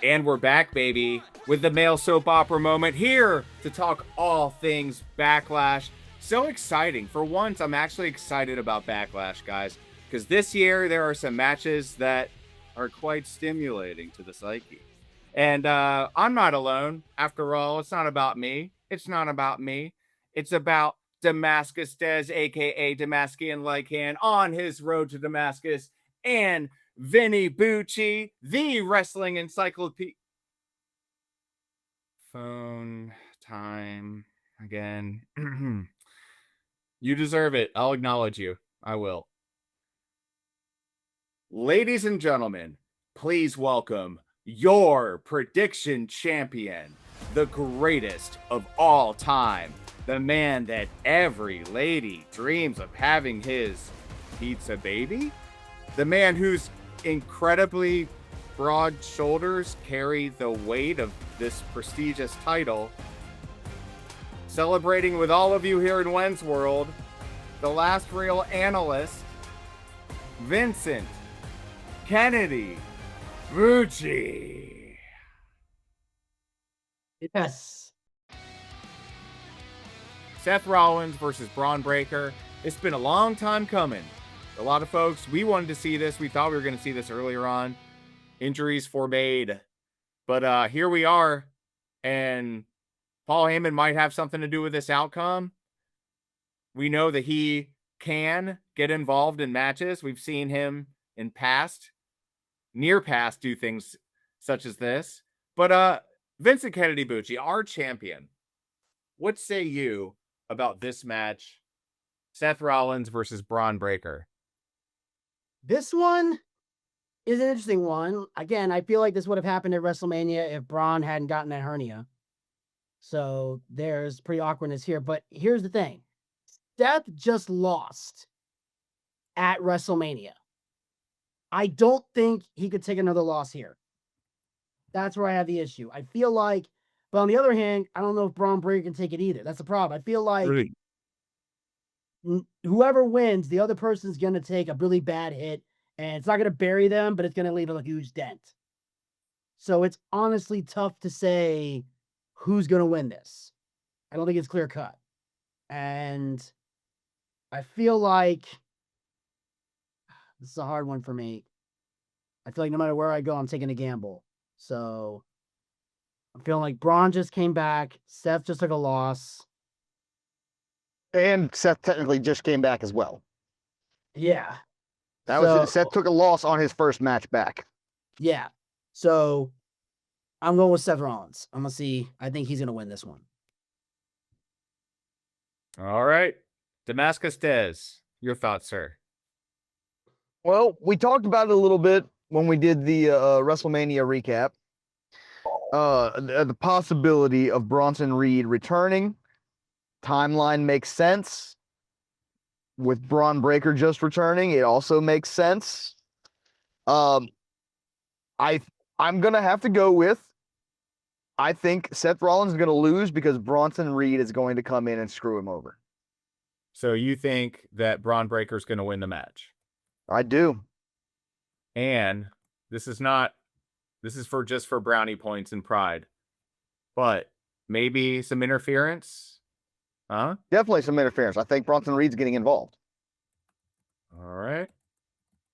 And we're back, baby, with the male soap opera moment here to talk all things Backlash. So exciting. For once, I'm actually excited about Backlash, guys, because this year there are some matches that are quite stimulating to the psyche. And I'm not alone. After all, it's not about me. It's not about me. It's about Damascus Dez, a.k.a. Damascian Lycan, on his road to Damascus, and Vinny Bucci, the wrestling encyclopedia. Phone time again. You deserve it. I'll acknowledge you. I will. Ladies and gentlemen, please welcome your prediction champion, the greatest of all time, the man that every lady dreams of having his pizza baby, the man whose incredibly broad shoulders carry the weight of this prestigious title, celebrating with all of you here in Wenz World, the last real analyst, Vincent Kennedy Bucci. Yes. Seth Rollins versus Braun Breaker. It's been a long time coming. A lot of folks, we wanted to see this. We thought we were going to see this earlier on. Injuries forbade. But here we are. And Paul Heyman might have something to do with this outcome. We know that he can get involved in matches. We've seen him in near past, do things such as this. But Vincent Kennedy Bucci, our champion, what say you about this match? Seth Rollins versus Braun Breaker. This one is an interesting one. Again, I feel like this would have happened at WrestleMania if Braun hadn't gotten that hernia. So there's pretty awkwardness here. But here's the thing. Seth just lost at WrestleMania. I don't think he could take another loss here. That's where I have the issue. I feel like, but on the other hand, I don't know if Braun Breaker can take it either. That's the problem. I feel like whoever wins, the other person's going to take a really bad hit, and it's not going to bury them, but it's going to leave a huge dent. So it's honestly tough to say who's going to win this. I don't think it's clear cut. And I feel like this is a hard one for me. I feel like no matter where I go, I'm taking a gamble. So I'm feeling like Braun just came back. Seth just took a loss. And Seth technically just came back as well. Yeah. Seth took a loss on his first match back. Yeah. So I'm going with Seth Rollins. I'm going to see. I think he's going to win this one. All right. Damascus Dez, your thoughts, sir? Well, we talked about it a little bit when we did the WrestleMania recap. The possibility of Bronson Reed returning. Timeline makes sense. With Braun Breaker just returning, it also makes sense. I'm gonna have to go with. I think Seth Rollins is gonna lose because Bronson Reed is going to come in and screw him over. So you think that Braun Breaker is going to win the match? I do. And this is just for brownie points and pride. But maybe some interference? Huh? Definitely some interference. I think Bronson Reed's getting involved. All right.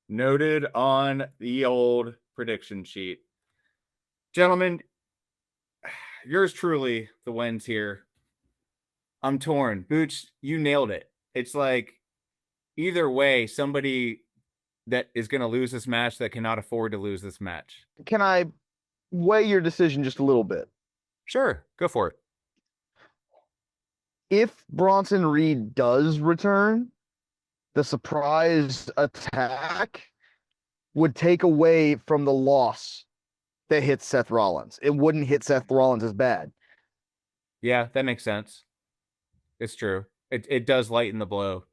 Noted on the old prediction sheet. Gentlemen, yours truly, the Wenz here. I'm torn. Booch, you nailed it. It's like either way, somebody that is going to lose this match that cannot afford to lose this match. Can I weigh your decision just a little bit? Sure, go for it. If Bronson Reed does return, the surprise attack would take away from the loss that hits Seth Rollins. It wouldn't hit Seth Rollins as bad. Yeah, that makes sense. It's true. It does lighten the blow.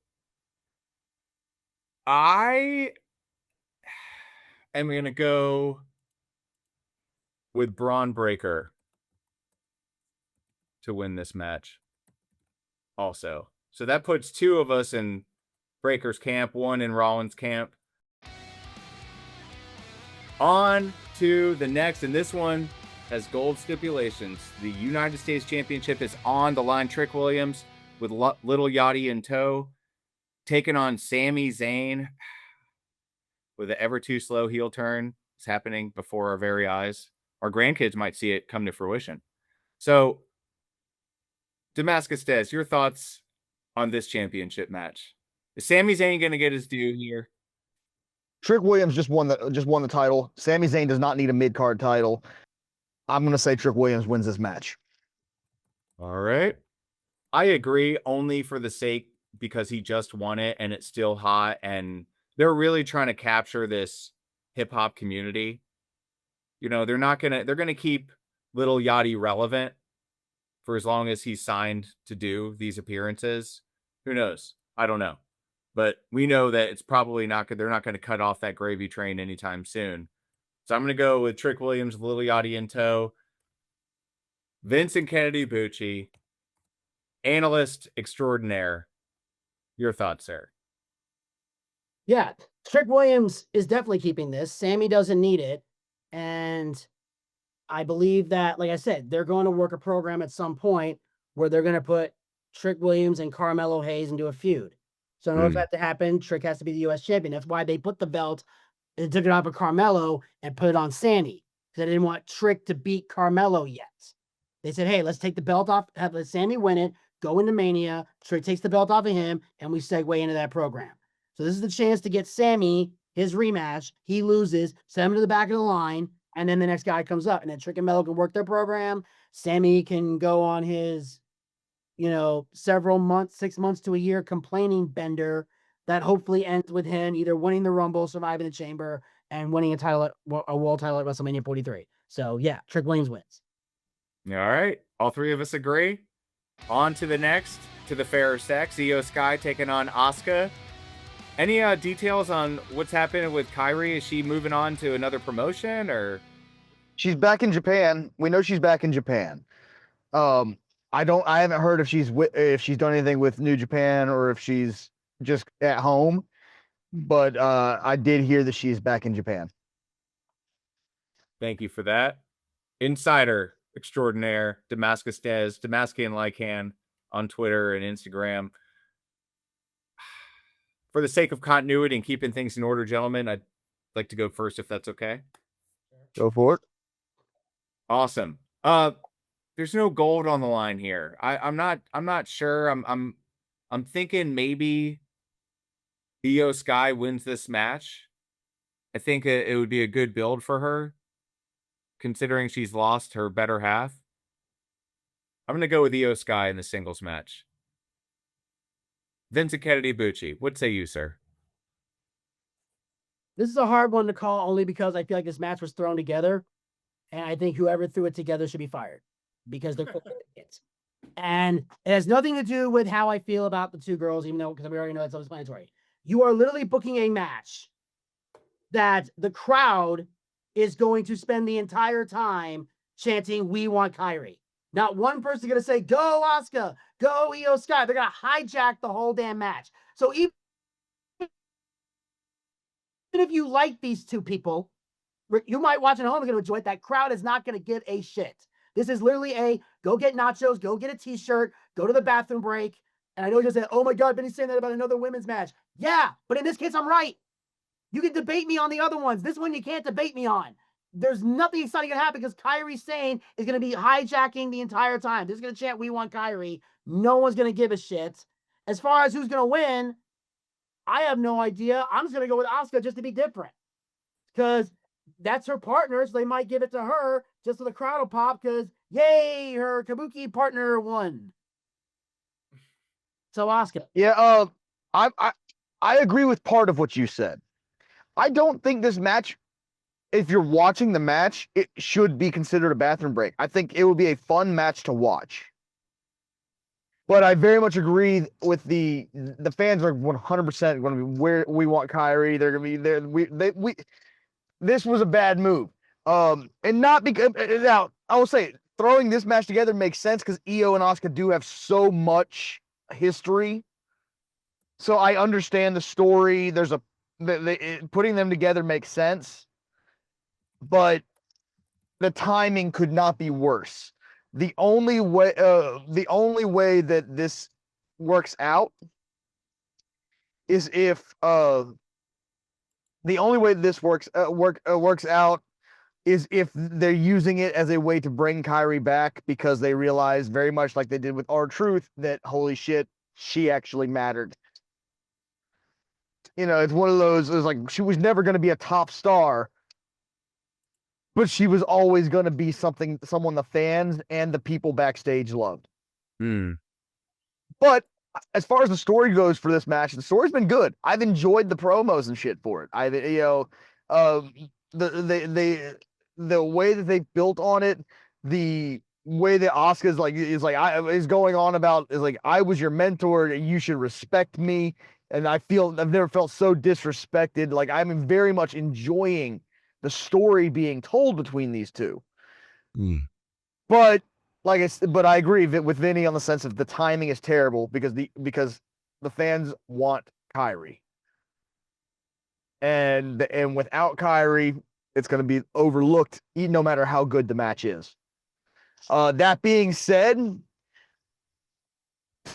I am going to go with Braun Breaker to win this match also. So that puts two of us in Breaker's camp, one in Rollins' camp. On to the next, and this one has gold stipulations. The United States Championship is on the line. Trick Williams with Little Yachty in tow, taking on Sami Zayn with an ever too slow heel turn. It's happening before our very eyes. Our grandkids might see it come to fruition. So, Damascus Dez, your thoughts on this championship match? Is Sami Zayn going to get his due here? Trick Williams just won the title. Sami Zayn does not need a mid-card title. I'm going to say Trick Williams wins this match. All right. I agree, only for the sake because he just won it and it's still hot and they're really trying to capture this hip hop community. You know, they're going to keep Little Yachty relevant for as long as he's signed to do these appearances. Who knows? I don't know. But we know that it's probably not good. They're not going to cut off that gravy train anytime soon. So I'm going to go with Trick Williams, Little Yachty in tow. Vincent Kennedy Bucci, analyst extraordinaire. Your thoughts, sir? Yeah, Trick Williams is definitely keeping this. Sami doesn't need it. And I believe that, like I said, they're going to work a program at some point where they're going to put Trick Williams and Carmelo Hayes into a feud. So in order for that to happen, Trick has to be the U.S. champion. That's why they put the belt and took it off of Carmelo and put it on Sami. Because they didn't want Trick to beat Carmelo yet. They said, hey, let's take the belt off, let Sami win it, go into Mania, Trick takes the belt off of him, and we segue into that program. So this is the chance to get Sami his rematch. He loses, send him to the back of the line, and then the next guy comes up. And then Trick and Melo can work their program. Sami can go on his, several months, 6 months to a year complaining bender that hopefully ends with him either winning the Rumble, surviving the Chamber, and winning a world title at WrestleMania 43. So yeah, Trick Williams wins. All right. All three of us agree. On to the next, to the fairer sex. Io Sky taking on Asuka. Any details on what's happening with Kairi? Is she moving on to another promotion or? She's back in Japan. We know she's back in Japan. I haven't heard if she's done anything with New Japan or if she's just at home, but I did hear that she's back in Japan. Thank you for that. Insider extraordinaire, Damascus Dez, Damascian Lycan on Twitter and Instagram. For the sake of continuity and keeping things in order, gentlemen, I'd like to go first if that's okay. Go for it. Awesome. There's no gold on the line here. I'm not sure. I'm thinking maybe Io Sky wins this match. I think it would be a good build for her, considering she's lost her better half. I'm going to go with Io Sky in the singles match. Vincent Kennedy Bucci, what say you, sir? This is a hard one to call only because I feel like this match was thrown together, and I think whoever threw it together should be fired because they're kids. And it has nothing to do with how I feel about the two girls, even though because we already know it's self-explanatory. You are literally booking a match that the crowd is going to spend the entire time chanting, "We want Kairi." Not one person is going to say, "Go Asuka, go Io Sky." They're going to hijack the whole damn match. So even if you like these two people, you might watch at home and going to enjoy it. That crowd is not going to give a shit. This is literally a go get nachos, go get a t-shirt, go to the bathroom break. And I know you just said, "Oh my God, Benny's saying that about another women's match." Yeah, but in this case, I'm right. You can debate me on the other ones. This one you can't debate me on. There's nothing exciting going to happen because Kairi Sane is going to be hijacking the entire time. They're just going to chant, "We want Kairi." No one's going to give a shit. As far as who's going to win, I have no idea. I'm just going to go with Asuka just to be different. Because that's her partner, so they might give it to her just so the crowd will pop because, yay, her Kabuki partner won. So Asuka. Yeah, I agree with part of what you said. I don't think this match, if you're watching the match, it should be considered a bathroom break. I think it would be a fun match to watch. But I very much agree with the fans are 100% going to be where we want Kairi. They're going to be there. This was a bad move. And not because now I will say throwing this match together makes sense because Io and Asuka do have so much history. So I understand the story. There's putting them together makes sense. but the timing could not be worse. The only way that this works out is if the only way this works out is if they're using it as a way to bring Kyrie back, because they realize, very much like they did with R-Truth, that holy shit, she actually mattered. You know, it's one of those, it's like she was never going to be a top star, but she was always going to be someone the fans and the people backstage loved. But as far as the story goes for this match, the story's been good. I've enjoyed the promos and shit for it. The way that they built on it, the way that Asuka is going on about, is like, I was your mentor, you should respect me, and I've never felt so disrespected. Like, I'm very much enjoying the story being told between these two. But I agree with Vinny on the sense of the timing is terrible, because the fans want Kyrie, and without Kyrie, it's going to be overlooked, no matter how good the match is. That being said,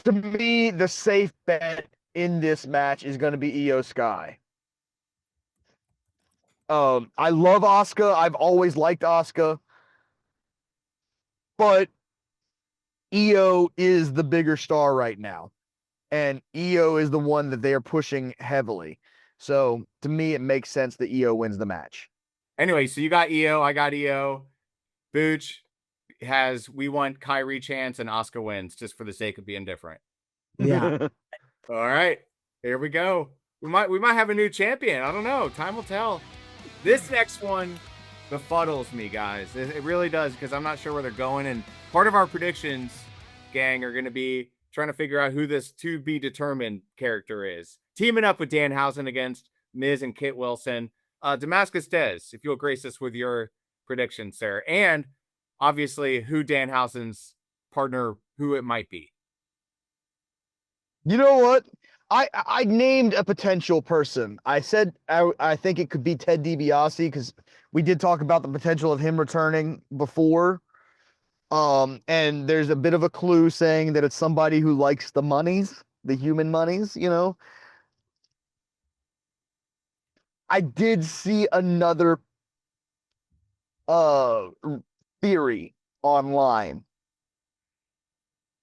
to me, the safe bet in this match is going to be Io Sky. I love Asuka. I've always liked Asuka, but Io is the bigger star right now, and Io is the one that they are pushing heavily. So to me, it makes sense that Io wins the match. Anyway, so you got Io, I got Io. Booch has we want Kyrie chance, and Asuka wins, just for the sake of being different. Yeah. All right, here we go. We might have a new champion. I don't know. Time will tell. This next one befuddles me, guys. It really does, because I'm not sure where they're going. And part of our predictions, gang, are going to be trying to figure out who this to be determined character is. Teaming up with Danhausen against Miz and Kit Wilson. Damascus Dez, if you'll grace us with your predictions, sir. And obviously who Danhausen's partner, who it might be. You know what? I named a potential person. I said I think it could be Ted DiBiase, because we did talk about the potential of him returning before. And there's a bit of a clue saying that it's somebody who likes the monies, the human monies, you know. I did see another theory online,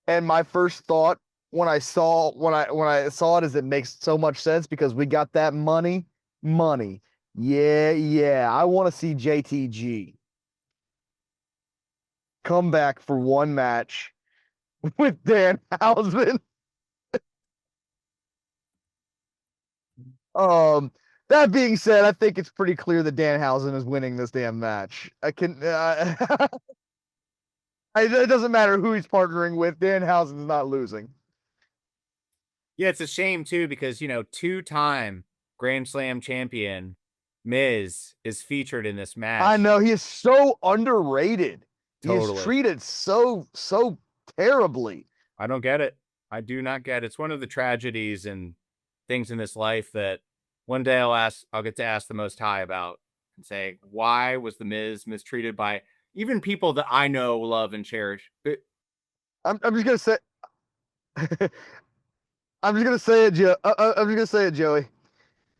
and my first thought when I saw it is, it makes so much sense, because we got that money. Yeah. I want to see JTG come back for one match with Danhausen. That being said, I think it's pretty clear that Danhausen is winning this damn match. It doesn't matter who he's partnering with. Danhausen is not losing. Yeah, it's a shame too, because, two-time Grand Slam champion Miz is featured in this match. I know, he is so underrated. Totally. He is treated so terribly. I don't get it. I do not get it. It's one of the tragedies and things in this life that one day I'll get to ask the Most High about, and say, why was the Miz mistreated by even people that I know, love, and cherish? I'm just gonna say, I'm just gonna say it, Joey.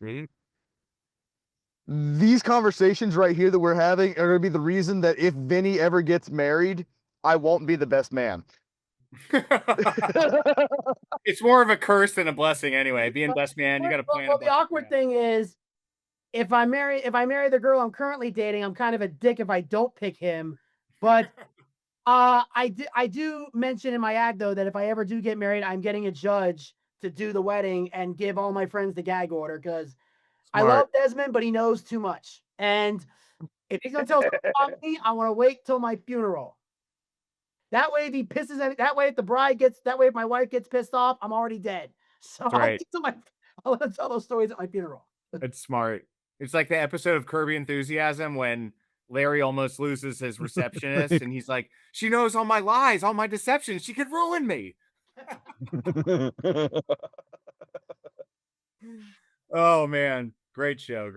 Mm-hmm. These conversations right here that we're having are gonna be the reason that if Vinny ever gets married, I won't be the best man. It's more of a curse than a blessing anyway. Being best man, you got to plan. Well, the awkward thing is, if I marry the girl I'm currently dating, I'm kind of a dick if I don't pick him. But I do mention in my ad, though, that if I ever do get married, I'm getting a judge to do the wedding and give all my friends the gag order, because I love Desmond, but he knows too much. And if he's gonna tell someone about me, I want to wait till my funeral. That way, if he pisses at, that way, if if my wife gets pissed off, I'm already dead. So I'll let him tell those stories at my funeral. It's smart. It's like the episode of Curb Your Enthusiasm when Larry almost loses his receptionist, and he's like, she knows all my lies, all my deceptions. She could ruin me. Oh, man. Great show.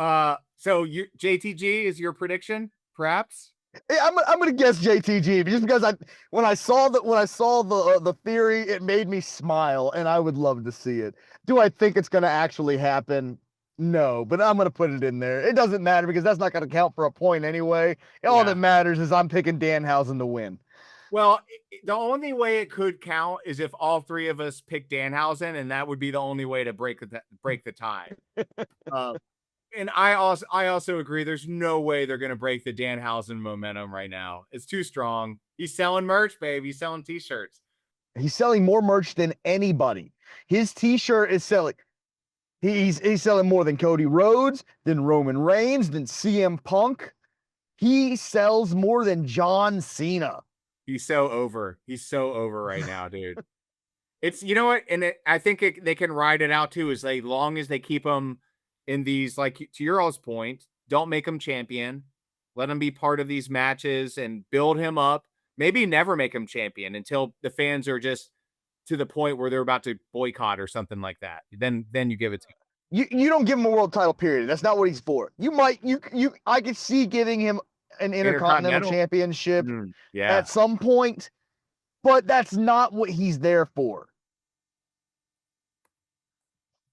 So JTG is your prediction, perhaps? Yeah, I'm gonna guess JTG just because when I saw the theory, it made me smile, and I would love to see it. Do I think it's gonna actually happen? No, but I'm gonna put it in there. It doesn't matter because that's not gonna count for a point anyway. All that matters is I'm picking Danhausen to win. Well, the only way it could count is if all three of us pick Danhausen, and that would be the only way to break the tie. And I also agree. There's no way they're gonna break the Danhausen momentum right now. It's too strong. He's selling merch, babe. He's selling T-shirts. He's selling more merch than anybody. His T-shirt is selling. He's selling more than Cody Rhodes, than Roman Reigns, than CM Punk. He sells more than John Cena. He's so over. He's so over right now, dude. It's, you know what? And I think they can ride it out too, as long as they keep him in these, like, to your all's point, don't make him champion. Let him be part of these matches and build him up. Maybe never make him champion until the fans are just to the point where they're about to boycott or something like that. Then you give it to him. You don't give him a world title, period. That's not what he's for. I could see giving him an Intercontinental Championship at some point, but that's not what he's there for.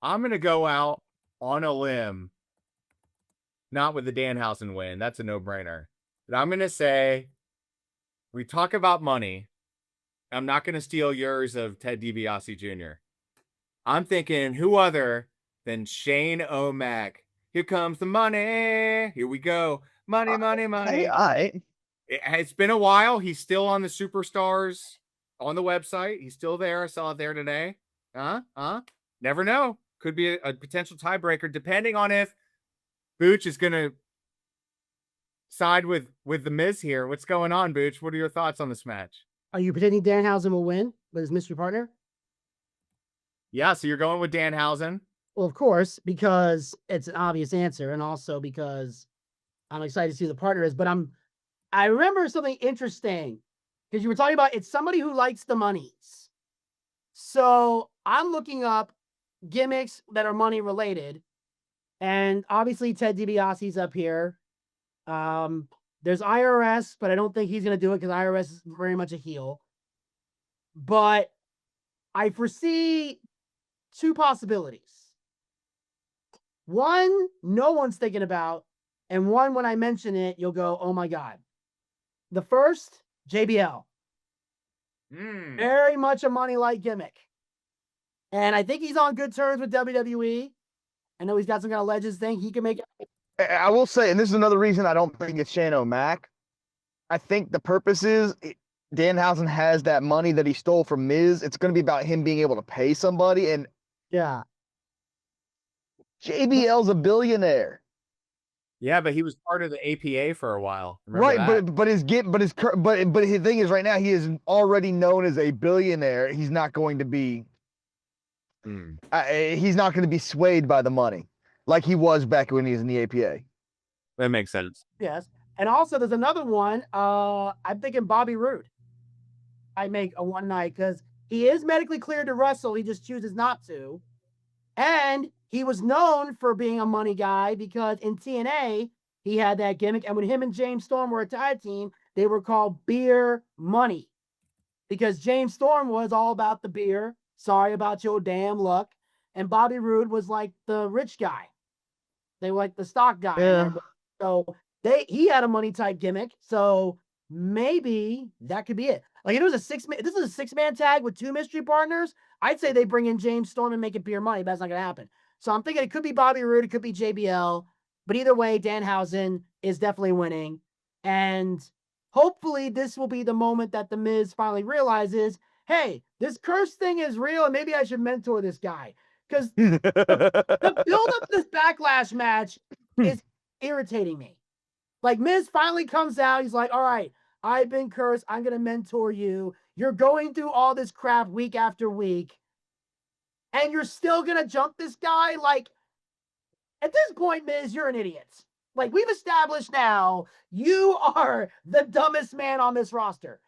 I'm going to go out on a limb, not with the Danhausen win. That's a no-brainer. But I'm going to say, we talk about money. I'm not going to steal yours of Ted DiBiase Jr. I'm thinking who other than Shane O'Mac. Here comes the money. Here we go. Money, money, money. It's been a while. He's still on the Superstars on the website. He's still there. I saw it there today. Never know. Could be a potential tiebreaker, depending on if Booch is going to side with the Miz here. What's going on, Booch? What are your thoughts on this match? Are you predicting Danhausen will win with his mystery partner? Yeah, so you're going with Danhausen. Well, of course, because it's an obvious answer, and also because I'm excited to see who the partner is. But I remember something interesting, because you were talking about it's somebody who likes the monies. So I'm looking up gimmicks that are money related, and obviously Ted DiBiase's up here. There's IRS, but I don't think he's going to do it because IRS is very much a heel. But I foresee two possibilities. One, no one's thinking about, and one, when I mention it, you'll go, oh my God. The first, JBL. Very much a money-like gimmick. And I think he's on good terms with WWE. I know he's got some kind of Legends thing. He can make it. I will say, and this is another reason I don't think it's Shane O'Mac. I think the purpose is Danhausen has that money that he stole from Miz. It's going to be about him being able to pay somebody. And yeah, JBL's a billionaire. Yeah, but he was part of the APA for a while. Right, but his thing is right now he is already known as a billionaire. He's not going to be. He's not going to be swayed by the money like he was back when he was in the APA. That makes sense. Yes. And also there's another one. I'm thinking Bobby Roode. I make a one night because he is medically cleared to wrestle. He just chooses not to. And he was known for being a money guy because in TNA, he had that gimmick. And when him and James Storm were a tag team, they were called Beer Money because James Storm was all about the beer. Sorry about your damn luck. And Bobby Roode was like the rich guy. They were like the stock guy. Yeah. So he had a money type gimmick. So maybe that could be it. Like if it was this is a 6-man tag with 2 mystery partners. I'd say they bring in James Storm and make it Beer Money, but that's not going to happen. So I'm thinking it could be Bobby Roode. It could be JBL. But either way, Danhausen is definitely winning. And hopefully this will be the moment that the Miz finally realizes, hey, this curse thing is real, and maybe I should mentor this guy. Because the build up this Backlash match is irritating me. Like, Miz finally comes out. He's like, all right, I've been cursed. I'm going to mentor you. You're going through all this crap week after week. And you're still going to jump this guy? Like, at this point, Miz, you're an idiot. Like, we've established now, you are the dumbest man on this roster.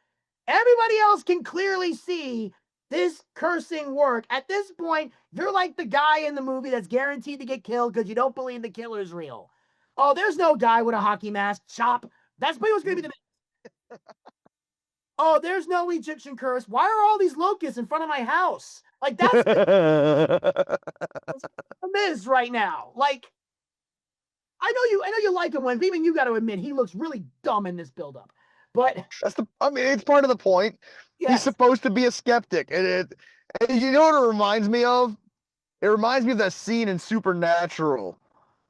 Everybody else can clearly see this cursing work? At this point, you're like the guy in the movie that's guaranteed to get killed because you don't believe the killer's real. Oh, there's no guy with a hockey mask. Chop. That's what's going to be the. Oh, there's no Egyptian curse. Why are all these locusts in front of my house? Like, that's the Miz right now. Like, I know you like him, when even you got to admit he looks really dumb in this buildup. But it's part of the point. yes. He's supposed to be a skeptic. And you know what it reminds me of? It reminds me of that scene in Supernatural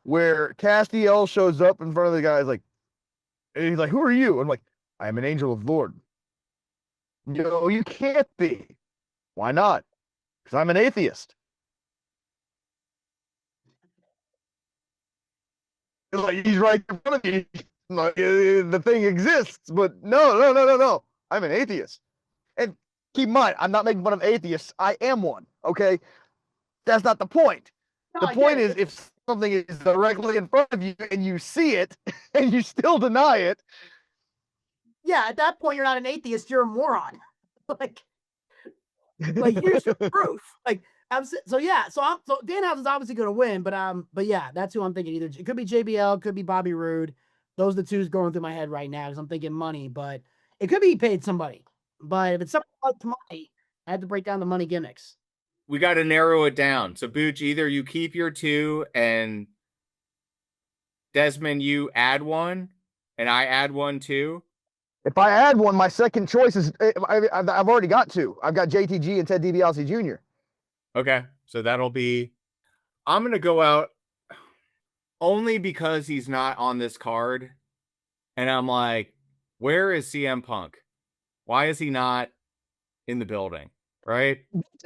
where Castiel shows up in front of the guys and he's like, "Who are you?" I'm like, "I am an angel of the Lord." No, you can't be. Why not? Because I'm an atheist. Like, he's right in front of you. Like, the thing exists, but no. I'm an atheist. And keep in mind, I'm not making fun of atheists. I am one. Okay, that's not the point. No, the point is, if something is directly in front of you and you see it and you still deny it. Yeah, at that point, you're not an atheist. You're a moron. like here's your proof. Like, so Danhausen's obviously going to win, but yeah, that's who I'm thinking. Either it could be JBL, could be Bobby Roode. Those are the two going through my head right now because I'm thinking money, but it could be he paid somebody. But if it's something like money, I have to break down the money gimmicks. We got to narrow it down. So, Booch, either you keep your two and Desmond, you add one, and I add one too. If I add one, my second choice is I've already got two. I've got JTG and Ted DiBiase Jr. Okay, so that'll be. I'm gonna go out only because he's not on this card, and I'm like, where is CM Punk? Why is he not in the building? Right?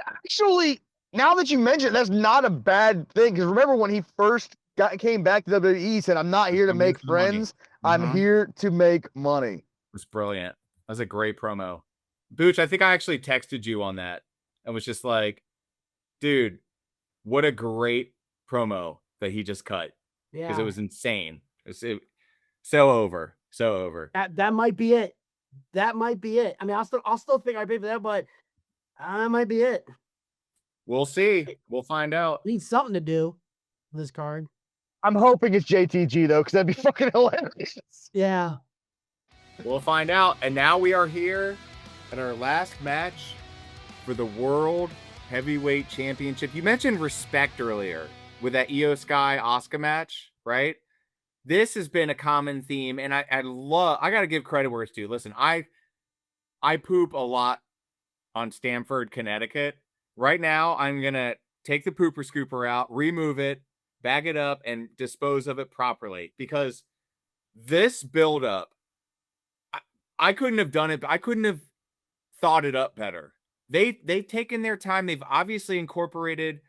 Actually, now that you mention it, that's not a bad thing. Because remember when he first came back to WWE, he said, "I'm not here to make friends. I'm here to make money." It's brilliant. That's a great promo. Booch, I think I actually texted you on that and was just like, dude, what a great promo that he just cut. Yeah. Because it was insane. So over. So over. That might be it. That might be it. I mean, I'll still think I pay for that, but that might be it. We'll see. We'll find out. Need something to do with this card. I'm hoping it's JTG though, because that'd be fucking hilarious. Yeah. We'll find out. And now we are here at our last match for the World Heavyweight Championship. You mentioned respect earlier with that Io Sky Asuka match, right? This has been a common theme, and I got to give credit where it's due. Listen, I poop a lot on Stamford, Connecticut. Right now, I'm going to take the pooper scooper out, remove it, bag it up, and dispose of it properly. Because this buildup, I couldn't have done it. I couldn't have thought it up better. They've taken their time. They've obviously incorporated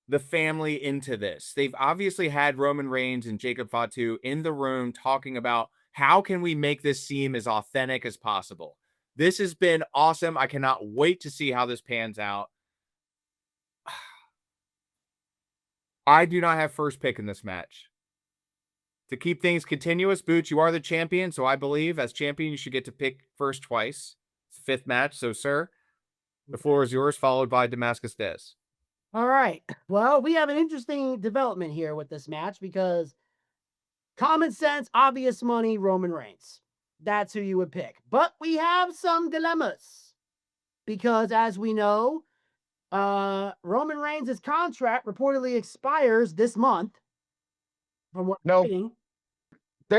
the family into this. They've obviously had Roman Reigns and Jacob Fatu in the room talking about how can we make this seem as authentic as possible. This has been awesome. I cannot wait to see how this pans out. I do not have first pick in this match. To keep things continuous, Booch, you are the champion, so I believe as champion you should get to pick first twice. It's the fifth match, so sir, the floor is yours, followed by Damascus Dez. All right. Well, we have an interesting development here with this match because common sense, obvious money, Roman Reigns. That's who you would pick. But we have some dilemmas because, as we know, Roman Reigns' contract reportedly expires this month. From what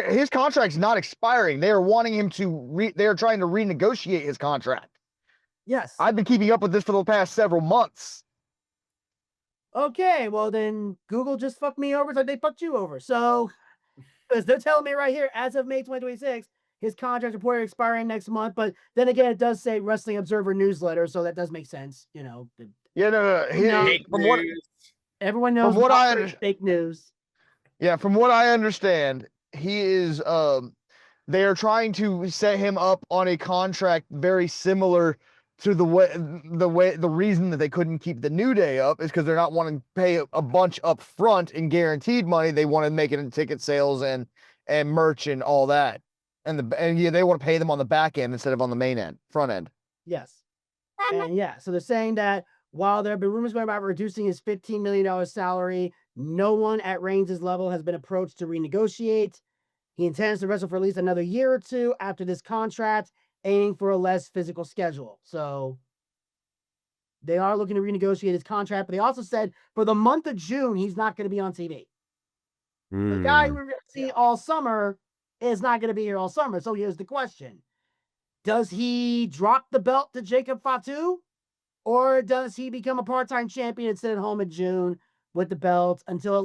his contract's not expiring. They are wanting him to. They are trying to renegotiate his contract. Yes, I've been keeping up with this for the past several months. Okay, well then Google just fucked me over, so they fucked you over. So, because they're telling me right here, as of May 2026, his contract reported expiring next month. But then again, it does say Wrestling Observer newsletter, so that does make sense. You know. Yeah, no. From what everyone knows, from what I understand, fake news. Yeah, from what I understand, he is. They are trying to set him up on a contract very similar to the reason that they couldn't keep the New Day up is because they're not wanting to pay a bunch up front in guaranteed money. They want to make it in ticket sales and merch and all that. And they want to pay them on the back end instead of on the front end. Yes. And yeah, so they're saying that while there have been rumors going about reducing his $15 million salary, no one at Reigns' level has been approached to renegotiate. He intends to wrestle for at least another year or two after this contract, aiming for a less physical schedule. So they are looking to renegotiate his contract, but they also said for the month of June, he's not going to be on TV. The guy we're going to see all summer is not going to be here all summer. So here's the question. Does he drop the belt to Jacob Fatu? Or does he become a part-time champion and sit at home in June with the belt until at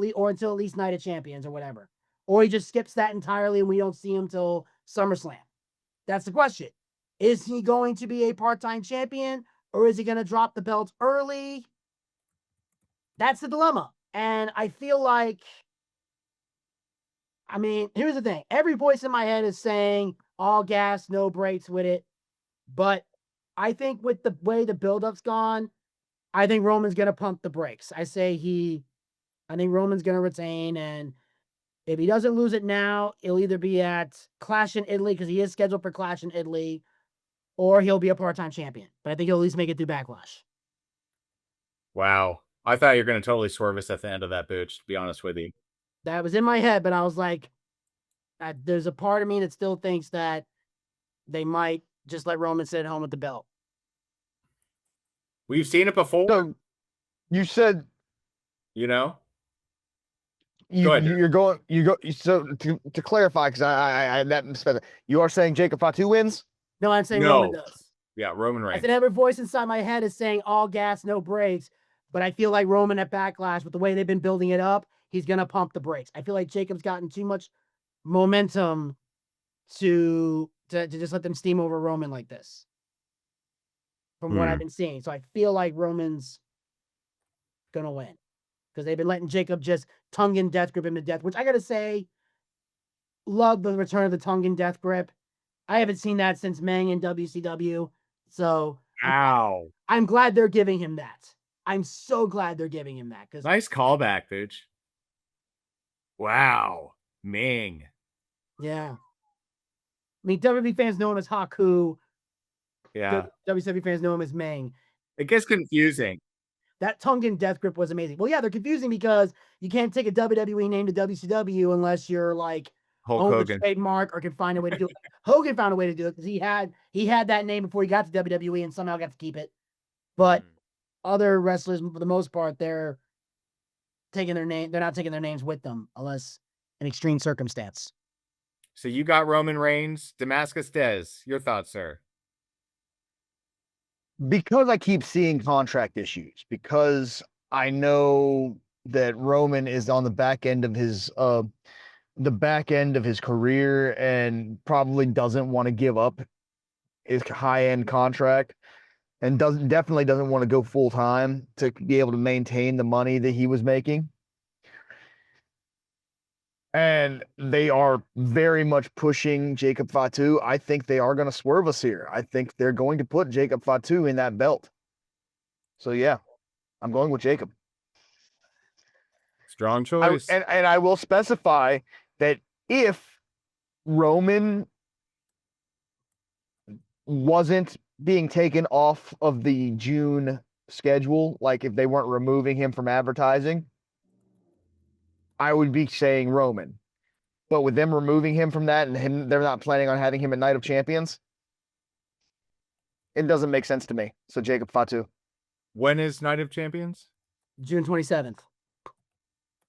least Night of Champions or whatever? Or he just skips that entirely and we don't see him till SummerSlam? That's the question. Is he going to be a part-time champion or is he going to drop the belt early? That's the dilemma. And I feel like, I mean, here's the thing. Every voice in my head is saying all gas, no brakes with it. But I think with the way the build-up's gone, I think Roman's going to pump the brakes. I think Roman's going to retain, and if he doesn't lose it now, he'll either be at Clash in Italy, because he is scheduled for Clash in Italy, or he'll be a part-time champion. But I think he'll at least make it through Backlash. Wow. I thought you were going to totally swerve us at the end of that, Booch, to be honest with you. That was in my head, but I was like, there's a part of me that still thinks that they might just let Roman sit at home with the belt. We've seen it before. So you said, you know, you're going. So to clarify, because you are saying Jacob Fatu wins. No, I'm saying Roman does. Yeah, Roman Reigns. I said every voice inside my head is saying all gas, no brakes. But I feel like Roman at Backlash, with the way they've been building it up, he's going to pump the brakes. I feel like Jacob's gotten too much momentum to just let them steam over Roman like this, from what I've been seeing. So I feel like Roman's going to win, because they've been letting Jacob just tongue in death grip him to death, which I got to say, love the return of the tongue in death grip. I haven't seen that since Meng in WCW. So I'm glad they're giving him that. I'm so glad they're giving him that. Nice callback, Booch. Wow. Ming. Yeah. I mean, WWE fans know him as Haku. Yeah. WCW fans know him as Meng. It gets confusing. That tongue in death grip was amazing. Well, yeah, they're confusing because you can't take a WWE name to WCW unless you're like Hulk own Hogan the trademark or can find a way to do it. Hogan found a way to do it because he had that name before he got to WWE and somehow got to keep it. But other wrestlers, for the most part, they're taking their name. They're not taking their names with them unless an extreme circumstance. So you got Roman Reigns, Damascus Dez. Your thoughts, sir? Because I keep seeing contract issues, because I know that Roman is on the back end of his career and probably doesn't want to give up his high-end contract, and definitely doesn't want to go full time to be able to maintain the money that he was making. And they are very much pushing Jacob Fatu. I think they are going to swerve us here. I think they're going to put Jacob Fatu in that belt. So yeah, I'm going with Jacob. Strong choice. And I will specify that if Roman wasn't being taken off of the June schedule, like if they weren't removing him from advertising, I would be saying Roman. But with them removing him from that and they're not planning on having him at Night of Champions, it doesn't make sense to me. So Jacob Fatu. When is Night of Champions? June 27th.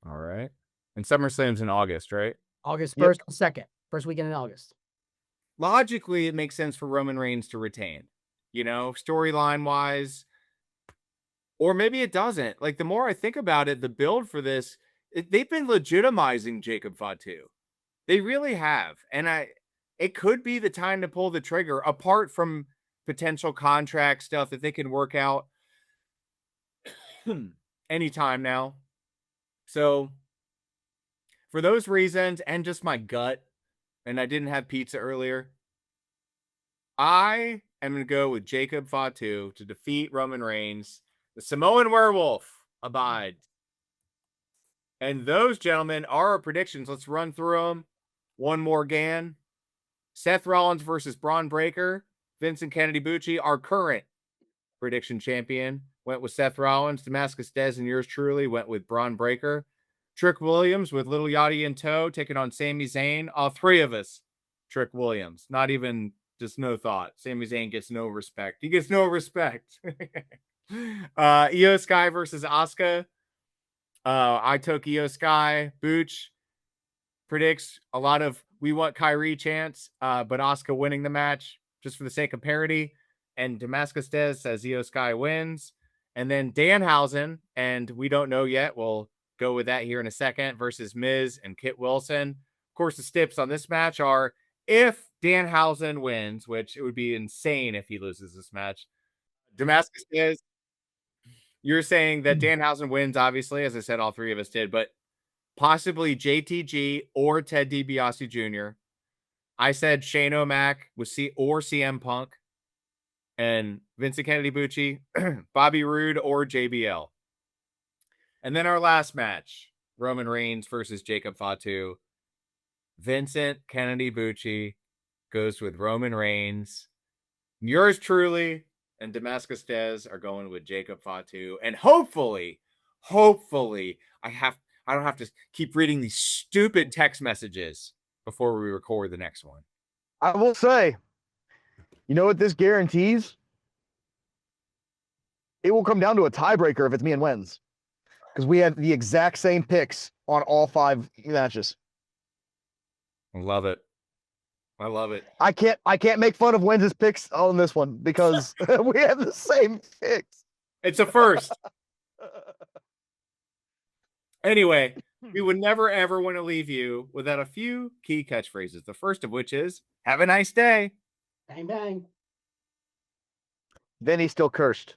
All right. And SummerSlam's in August, right? August 1st, 2nd. First weekend in August. Logically, it makes sense for Roman Reigns to retain, storyline-wise. Or maybe it doesn't. Like, the more I think about it, the build for this, they've been legitimizing Jacob Fatu. They really have. And it could be the time to pull the trigger, apart from potential contract stuff that they can work out anytime now. So, for those reasons, and just my gut, and I didn't have pizza earlier, I am going to go with Jacob Fatu to defeat Roman Reigns. The Samoan Werewolf abides. And those, gentlemen, are our predictions. Let's run through them one more again. Seth Rollins versus Braun Breaker. Vincent Kennedy Bucci, our current prediction champion went with Seth Rollins. Damascus Dez and yours truly went with Braun Breaker. Trick Williams with Little Yachty in tow taking on Sami Zayn. All three of us, Trick Williams. Not even, just no thought. Sami Zayn gets no respect. He gets no respect. Io Sky versus Asuka. I took Io Sky. Booch predicts a lot of we want Kyrie chance, but Asuka winning the match just for the sake of parity. And Damascus Dez says Io Sky wins. And then Danhausen, and we don't know yet. We'll go with that here in a second, versus Miz and Kit Wilson. Of course, the stips on this match are if Danhausen wins, which it would be insane if he loses this match. Damascus Dez, you're saying that Danhausen wins, obviously, as I said, all three of us did, but possibly JTG or Ted DiBiase Jr. I said Shane O'Mac with or CM Punk, and Vincent Kennedy Bucci, Bobby Roode, or JBL. And then our last match, Roman Reigns versus Jacob Fatu. Vincent Kennedy Bucci goes with Roman Reigns. Yours truly and Damascus Dez are going with Jacob Fatu. And hopefully, I don't have to keep reading these stupid text messages before we record the next one. I will say, you know what this guarantees? It will come down to a tiebreaker if it's me and Wenz. Because we had the exact same picks on all 5 matches. I love it. I love it. I can't make fun of Wenz's picks on this one because we have the same picks. It's a first. Anyway, we would never, ever want to leave you without a few key catchphrases. The first of which is, have a nice day. Bang, bang. Then he's still cursed.